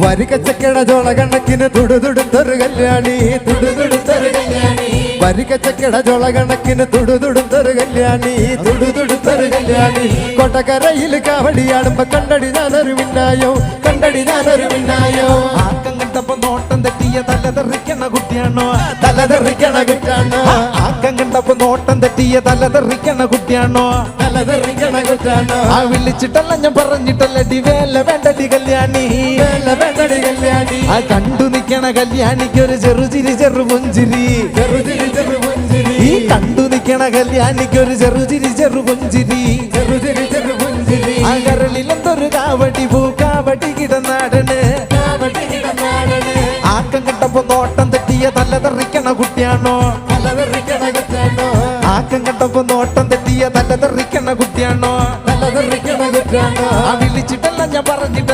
വരികച്ചക്കട ചോള കണക്കിന് തുടുതുടുത്തൊരു കല്യാണി തുടുതുടുത്തൊരു കല്യാണി വരികച്ചക്കട ചോള കണക്കിന് തുടുതുടുത്തൊരു കല്യാണി തുടുതുടുത്തൊരു കല്യാണി കൊട്ടക്കരയിൽ കാവടിയാടുമ്പോ കണ്ടടി ഞാനൊരു മിന്നായോ കണ്ടടി ഞാനൊരു മിന്നായോ ആക്കം കണ്ടപ്പോ നോട്ടം തെറ്റിയ തലതെറിക്കണ കുട്ടിയാണോ തലതെറിക്കണ കുറ്റാണോ ആക്കം കണ്ടപ്പോ നോട്ടം തെറ്റിയ തലതെറിക്കണ കുട്ടിയാണോ തലതെറിക്കണ കുറ്റാണോ ആ വിളിച്ചിട്ടല്ല ഞാൻ പറഞ്ഞിട്ടല്ലടി വേല വേണ്ടടി കല്യാണി വേണ്ടടി കല്യാണി ആ കണ്ടു നിക്കണ കല്യാണിക്ക് ഒരു ചെറുചിരി ചെറുപുഞ്ചിരി ചെറുതിരി ചെറുപുഞ്ചിരി ഈ കണ്ടു നിക്കണ കല്യാണിക്ക് ഒരു ചെറുചിരി ചെറുപുഞ്ചിരി ചെറുതിരി ചെറുപുഞ്ചിരി ആ കരളിലെന്തൊരു കാവടി പൂക്കാവടി കിടന്നാടന് ആക്കം കണ്ടപ്പോ നോട്ടം തെറ്റിയ തലതെറിക്കണ കുട്ടിയാണോ തലതെറിക്കണ കുറ്റാണോ ആക്കം കണ്ടപ്പോ നോട്ടം തെറ്റിയ തലതെറിക്കണ കുട്ടിയാണോ തലതെറിക്കണ കുറ്റാണോ ആ വിളിച്ചിട്ടല്ല ഞാൻ പറഞ്ഞിട്ടല്ല